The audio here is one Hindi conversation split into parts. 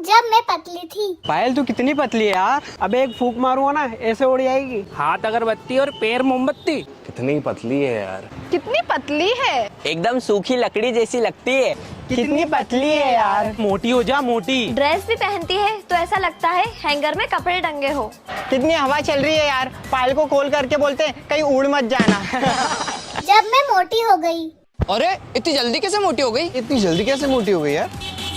जब मैं पतली थी। पायल तू कितनी पतली है यार, अब एक फूंक मारूंगा ना ऐसे उड़ जाएगी। हाथ अगरबत्ती और पैर मोमबत्ती। कितनी पतली है यार। कितनी पतली है, एकदम सूखी लकड़ी जैसी लगती है। कितनी पतली है यार। मोटी हो जा मोटी। ड्रेस भी पहनती है तो ऐसा लगता है हैंगर में कपड़े टंगे हो। कितनी हवा चल रही है यार, पायल को कॉल करके बोलते हैं कहीं उड़ मत जाना। जब मैं मोटी हो गई। अरे इतनी जल्दी कैसे मोटी हो गई? इतनी जल्दी कैसे मोटी हो गई यार?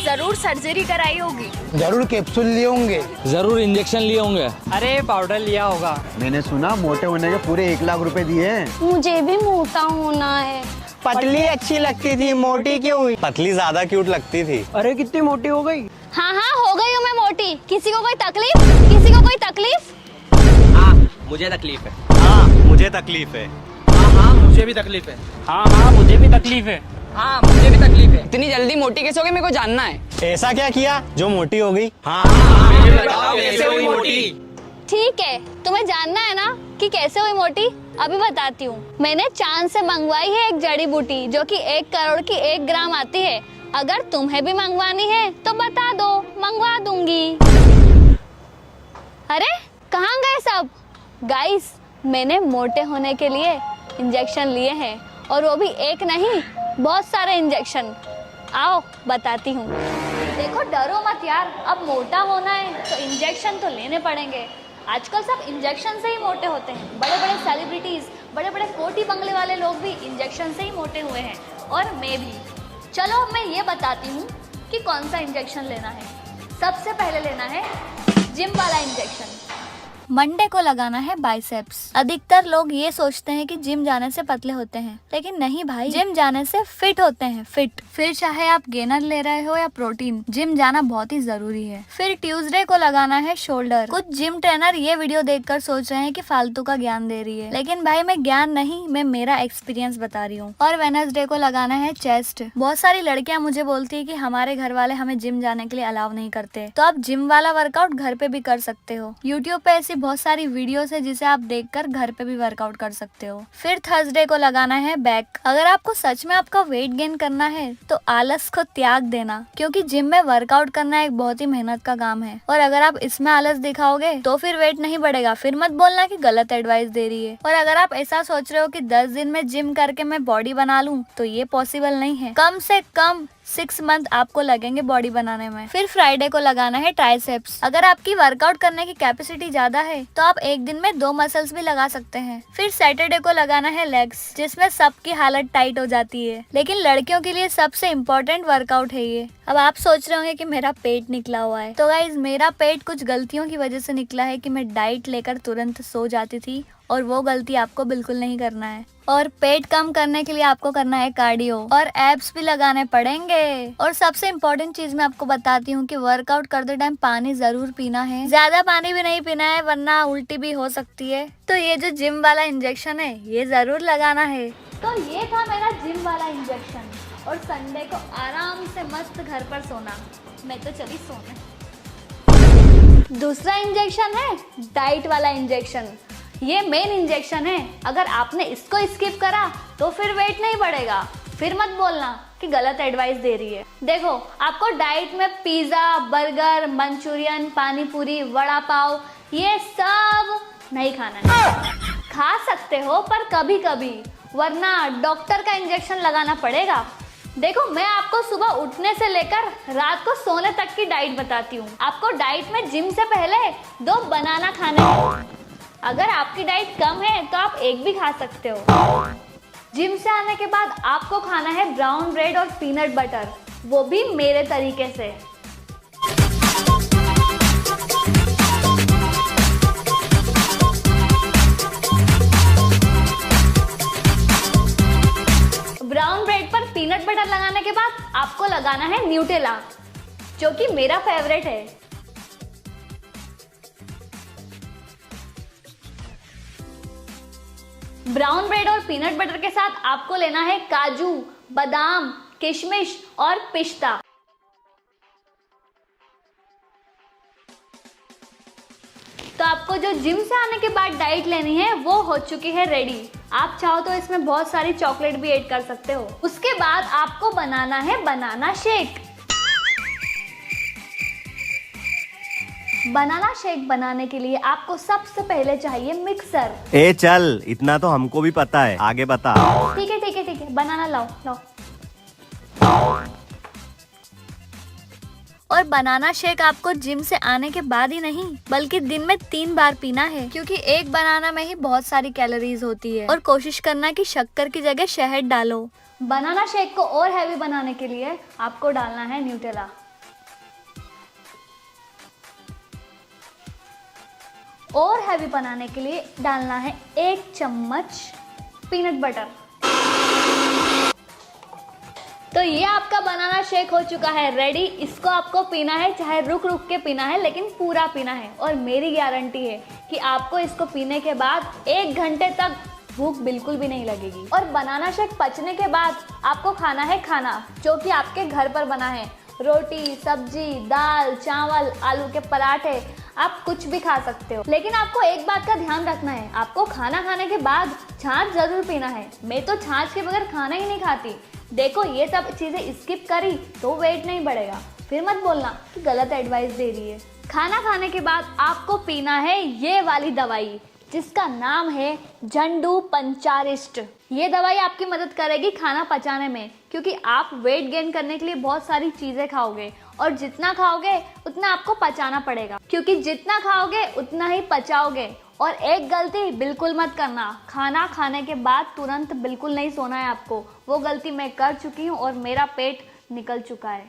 जरूर सर्जरी कराई होगी। जरूर कैप्सूल लिए होंगे। जरूर इंजेक्शन लिए होंगे। अरे पाउडर लिया होगा। मैंने सुना मोटे होने के पूरे 1 लाख रुपए दिए हैं। मुझे भी मोटा होना है। पतली अच्छी लगती थी, मोटी क्यों हुई? पतली ज्यादा क्यूट लगती थी। अरे कितनी मोटी हो गई। हाँ हाँ हो गई हूँ मैं मोटी। किसी को कोई तकलीफ? किसी को कोई तकलीफ? हाँ मुझे तकलीफ है। हाँ मुझे तकलीफ है। हाँ मुझे भी तकलीफ है। हाँ मुझे भी तकलीफ है। हाँ मुझे भी तकलीफ है। इतनी जल्दी मोटी कैसे हो गई मेरे को जानना है। ऐसा क्या किया जो मोटी हो गई? हाँ कैसे हुई मोटी? ठीक है, तुम्हें जानना है ना कि कैसे हुई मोटी? अभी बताती हूँ। मैंने चांद से मंगवाई है एक जड़ी बूटी जो कि 1 करोड़ की 1 ग्राम आती है। अगर तुम्हें भी मंगवानी है तो बता दो, मंगवा दूंगी। अरे कहाँ गए सब? गाइस मैंने मोटे होने के लिए इंजेक्शन लिए हैं और वो भी एक नहीं बहुत सारे इंजेक्शन। आओ बताती हूँ। देखो डरो मत यार, अब मोटा होना है तो इंजेक्शन तो लेने पड़ेंगे। आजकल सब इंजेक्शन से ही मोटे होते हैं। बड़े बड़े सेलिब्रिटीज, बड़े बड़े कोटी बंगले वाले लोग भी इंजेक्शन से ही मोटे हुए हैं और मैं भी। चलो मैं ये बताती हूँ कि कौन सा इंजेक्शन लेना है। सबसे पहले लेना है जिम वाला इंजेक्शन। मंडे को लगाना है बाइसेप्स। अधिकतर लोग ये सोचते हैं कि जिम जाने से पतले होते हैं, लेकिन नहीं भाई, जिम जाने से फिट होते हैं। फिर चाहे आप गेनर ले रहे हो या प्रोटीन, जिम जाना बहुत ही जरूरी है। फिर ट्यूसडे को लगाना है शोल्डर। कुछ जिम ट्रेनर ये वीडियो देखकर सोच रहे हैं कि फालतू का ज्ञान दे रही है, लेकिन भाई मैं ज्ञान नहीं, मैं मेरा एक्सपीरियंस बता रही हूँ। और वेडनेसडे को लगाना है चेस्ट। बहुत सारी लड़कियां मुझे बोलती है कि हमारे घर वाले हमें जिम जाने के लिए अलाउ नहीं करते, तो आप जिम वाला वर्कआउट घर पे भी कर सकते हो। यूट्यूब पे ऐसी बहुत सारी वीडियोस है जिसे आप देखकर घर पे भी वर्कआउट कर सकते हो। फिर थर्सडे को लगाना है बैक। अगर आपको सच में आपका वेट गेन करना है तो आलस को त्याग देना, क्योंकि जिम में वर्कआउट करना एक बहुत ही मेहनत का काम है। और अगर आप इसमें आलस दिखाओगे तो फिर वेट नहीं बढ़ेगा। फिर मत बोलना कि गलत एडवाइस दे रही है। और अगर आप ऐसा सोच रहे हो कि 10 दिन में जिम करके मैं बॉडी बना लूं, तो ये पॉसिबल नहीं है। कम से कम 6 मंथ आपको लगेंगे बॉडी बनाने में। फिर फ्राइडे को लगाना है ट्राइसेप्स। अगर आपकी वर्कआउट करने की कैपेसिटी ज्यादा है तो आप एक दिन में 2 मसल्स भी लगा सकते हैं। फिर सैटरडे को लगाना है लेग्स, जिसमें सबकी हालत टाइट हो जाती है, लेकिन लड़कियों के लिए सबसे इम्पोर्टेंट वर्कआउट है ये। अब आप सोच रहे होंगे कि मेरा पेट निकला हुआ है, तो गाइज मेरा पेट कुछ गलतियों की वजह से निकला है कि मैं डाइट लेकर तुरंत सो जाती थी, और वो गलती आपको बिल्कुल नहीं करना है। और पेट कम करने के लिए आपको करना है कार्डियो, और एब्स भी लगाने पड़ेंगे। और सबसे इम्पोर्टेंट चीज मैं आपको बताती हूँ कि वर्कआउट करते टाइम पानी जरूर पीना है। ज्यादा पानी भी नहीं पीना है वरना उल्टी भी हो सकती है। तो ये जो जिम वाला इंजेक्शन है ये जरूर लगाना है। तो ये था मेरा जिम वाला इंजेक्शन। और संडे को आराम से मस्त घर पर सोना। मैं तो चली सोने। दूसरा इंजेक्शन है डाइट वाला इंजेक्शन। ये मेन इंजेक्शन है। अगर आपने इसको स्किप करा तो फिर वेट नहीं बढ़ेगा। फिर मत बोलना कि गलत एडवाइस दे रही है। देखो आपको डाइट में पिज्जा, बर्गर, मंचूरियन, पानी पूरी, वड़ा पाव ये सब नहीं खाना है। खा सकते हो पर कभी कभी, वरना डॉक्टर का इंजेक्शन लगाना पड़ेगा। देखो मैं आपको सुबह उठने से लेकर रात को सोने तक की डाइट बताती हूँ। आपको डाइट में जिम से पहले 2 बनाना खाने हैं। अगर आपकी डाइट कम है तो आप एक भी खा सकते हो। जिम से आने के बाद आपको खाना है ब्राउन ब्रेड और पीनट बटर, वो भी मेरे तरीके से। ब्राउन ब्रेड पर पीनट बटर लगाने के बाद आपको लगाना है न्यूटेला, जो कि मेरा फेवरेट है। ब्राउन ब्रेड और पीनट बटर के साथ आपको लेना है काजू, बादाम, किशमिश और पिस्ता। तो आपको जो जिम से आने के बाद डाइट लेनी है वो हो चुकी है रेडी। आप चाहो तो इसमें बहुत सारी चॉकलेट भी ऐड कर सकते हो। उसके बाद आपको बनाना है बनाना शेक। बनाना शेक बनाने के लिए आपको सबसे पहले चाहिए मिक्सर। ए चल, इतना तो हमको भी पता है, आगे बता। ठीक है ठीक है ठीक है, बनाना लाओ लाओ। और बनाना शेक आपको जिम से आने के बाद ही नहीं बल्कि दिन में 3 बार पीना है, क्योंकि एक बनाना में ही बहुत सारी कैलोरीज होती है। और कोशिश करना कि शक्कर की जगह शहद डालो। बनाना शेक को और हैवी बनाने के लिए आपको डालना है न्यूटेला। और हैवी बनाने के लिए डालना है 1 चम्मच पीनट बटर। तो ये आपका बनाना शेक हो चुका है रेडी। इसको आपको पीना है, चाहे रुक रुक के पीना है, लेकिन पूरा पीना है। और मेरी गारंटी है कि आपको इसको पीने के बाद 1 घंटे तक भूख बिल्कुल भी नहीं लगेगी। और बनाना शेक पचने के बाद आपको खाना है खाना जो कि आपके घर पर बना है। रोटी, सब्जी, दाल, चावल, आलू के पराठे, आप कुछ भी खा सकते हो। लेकिन आपको एक बात का ध्यान रखना है, आपको खाना खाने के बाद छाछ जरूर पीना है। मैं तो छाछ के बगैर खाना ही नहीं खाती। देखो ये सब चीजें स्किप करी तो वेट नहीं बढ़ेगा। फिर मत बोलना कि गलत एडवाइस दे रही है। खाना खाने के बाद आपको पीना है ये वाली दवाई जिसका नाम है झंडू पंचारिष्ट। ये दवाई आपकी मदद करेगी खाना पचाने में, क्योंकि आप वेट गेन करने के लिए बहुत सारी चीजें खाओगे और जितना खाओगे उतना आपको पचाना पड़ेगा, क्योंकि जितना खाओगे उतना ही पचाओगे। और एक गलती बिल्कुल मत करना, खाना खाने के बाद तुरंत बिल्कुल नहीं सोना है आपको। वो गलती मैं कर चुकी हूँ और मेरा पेट निकल चुका है।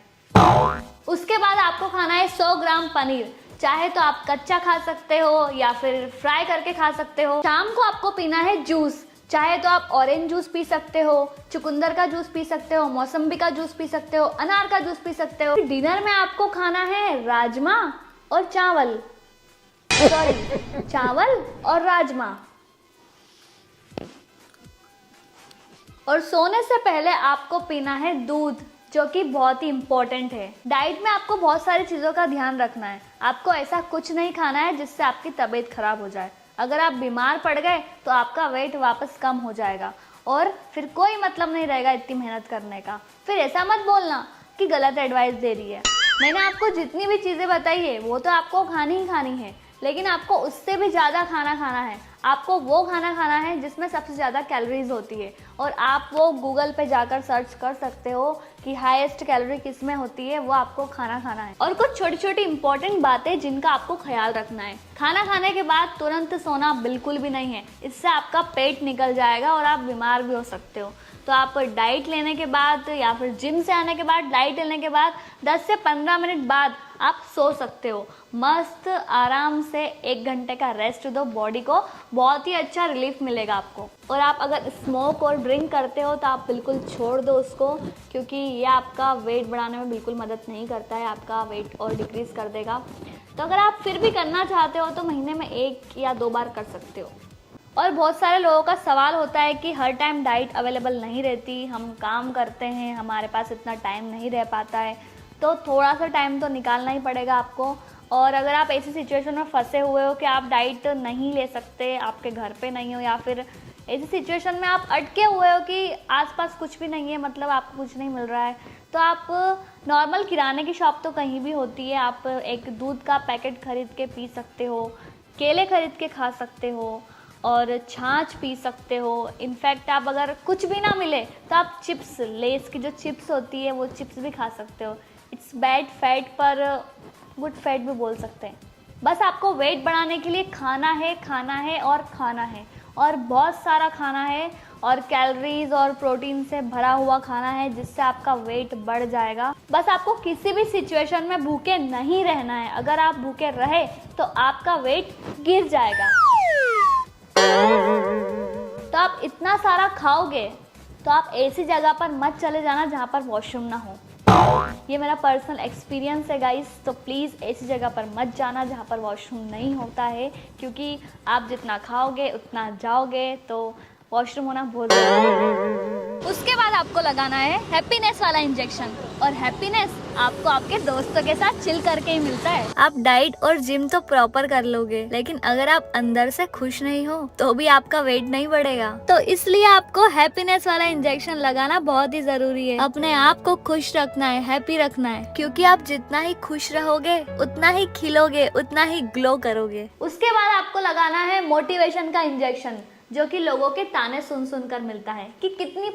उसके बाद आपको खाना है 100 ग्राम पनीर। चाहे तो आप कच्चा खा सकते हो या फिर फ्राई करके खा सकते हो। शाम को आपको पीना है जूस। चाहे तो आप ऑरेंज जूस पी सकते हो, चुकंदर का जूस पी सकते हो, मौसम्बी का जूस पी सकते हो, अनार का जूस पी सकते हो। डिनर में आपको खाना है राजमा और चावल, सॉरी चावल और राजमा। और सोने से पहले आपको पीना है दूध, जो कि बहुत ही इम्पोर्टेंट है। डाइट में आपको बहुत सारी चीज़ों का ध्यान रखना है। आपको ऐसा कुछ नहीं खाना है जिससे आपकी तबीयत खराब हो जाए। अगर आप बीमार पड़ गए तो आपका वेट वापस कम हो जाएगा और फिर कोई मतलब नहीं रहेगा इतनी मेहनत करने का। फिर ऐसा मत बोलना कि गलत एडवाइस दे रही है। मैंने आपको जितनी भी चीज़ें बताई है वो तो आपको खानी ही खानी है, लेकिन आपको उससे भी ज़्यादा खाना खाना है। आपको वो खाना खाना है जिसमें सबसे ज़्यादा कैलोरीज होती है। और आप वो गूगल पे जाकर सर्च कर सकते हो कि हाईएस्ट कैलोरी किस में होती है, वो आपको खाना खाना है। और कुछ छोटी छोटी इंपॉर्टेंट बातें जिनका आपको ख्याल रखना है। खाना खाने के बाद तुरंत सोना बिल्कुल भी नहीं है, इससे आपका पेट निकल जाएगा और आप बीमार भी हो सकते हो। तो आप डाइट लेने के बाद या फिर जिम से आने के बाद डाइट लेने के बाद 10 से 15 मिनट बाद आप सो सकते हो। मस्त आराम से 1 घंटे का रेस्ट दो बॉडी को, बहुत ही अच्छा रिलीफ मिलेगा आपको। और आप अगर स्मोक और ड्रिंक करते हो तो आप बिल्कुल छोड़ दो उसको, क्योंकि ये आपका वेट बढ़ाने में बिल्कुल मदद नहीं करता है, आपका वेट और डिक्रीज़ कर देगा। तो अगर आप फिर भी करना चाहते हो तो महीने में 1 या 2 बार कर सकते हो। और बहुत सारे लोगों का सवाल होता है कि हर टाइम डाइट अवेलेबल नहीं रहती, हम काम करते हैं, हमारे पास इतना टाइम नहीं रह पाता है। तो थोड़ा सा टाइम तो निकालना ही पड़ेगा आपको। और अगर आप ऐसी सिचुएशन में फंसे हुए हो कि आप डाइट नहीं ले सकते, आपके घर पे नहीं हो, या फिर ऐसी सिचुएशन में आप अटके हुए हो कि आसपास कुछ भी नहीं है, मतलब आपको कुछ नहीं मिल रहा है, तो आप नॉर्मल किराने की शॉप तो कहीं भी होती है, आप एक दूध का पैकेट खरीद के पी सकते हो, केले खरीद के खा सकते हो और छाछ पी सकते हो। इनफैक्ट आप अगर कुछ भी ना मिले तो आप चिप्स, लेस की जो चिप्स होती है वो चिप्स भी खा सकते हो। इट्स बैड फैट पर गुड फैट भी बोल सकते हैं। बस आपको वेट बढ़ाने के लिए खाना है, खाना है और खाना है, और बहुत सारा खाना है, और कैलोरीज और प्रोटीन से भरा हुआ खाना है जिससे आपका वेट बढ़ जाएगा। बस आपको किसी भी सिचुएशन में भूखे नहीं रहना है। अगर आप भूखे रहे तो आपका वेट गिर जाएगा। तो आप इतना सारा खाओगे तो आप ऐसी जगह पर मत चले जाना जहाँ पर वॉशरूम ना हो। ये मेरा पर्सनल एक्सपीरियंस है गाइस। तो प्लीज़ ऐसी जगह पर मत जाना जहाँ पर वॉशरूम नहीं होता है, क्योंकि आप जितना खाओगे उतना जाओगे, तो वॉशरूम होना बहुत ज़रूरी है। उसके बाद आपको लगाना है हैप्पीनेस वाला इंजेक्शन। और हैप्पीनेस आपको आपके दोस्तों के साथ चिल करके ही मिलता है। आप डाइट और जिम तो प्रॉपर कर लोगे, लेकिन अगर आप अंदर से खुश नहीं हो तो भी आपका वेट नहीं बढ़ेगा। तो इसलिए आपको हैप्पीनेस वाला इंजेक्शन लगाना बहुत ही जरूरी है। अपने आप को खुश रखना है, हैप्पी रखना है, क्योंकि आप जितना ही खुश रहोगे उतना ही खिलोगे, उतना ही ग्लो करोगे। उसके बाद आपको लगाना है मोटिवेशन का इंजेक्शन, जो कि लोगों के ताने सुन सुनकर मिलता है कि कितनी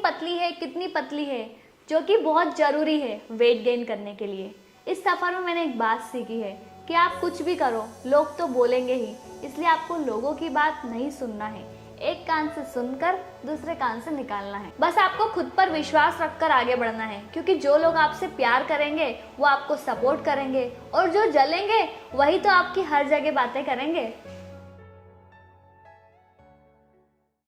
पतली है, जो कि बहुत जरूरी है वेट गेन करने के लिए। इस सफर में मैंने एक बात सीखी है कि आप कुछ भी करो लोग तो बोलेंगे ही, इसलिए आपको लोगों की बात नहीं सुनना है, एक कान से सुनकर दूसरे कान से निकालना है। बस आपको खुद पर विश्वास रखकर आगे बढ़ना है, क्योंकि जो लोग आपसे प्यार करेंगे वो आपको सपोर्ट करेंगे, और जो जलेंगे वही तो आपकी हर जगह बातें करेंगे।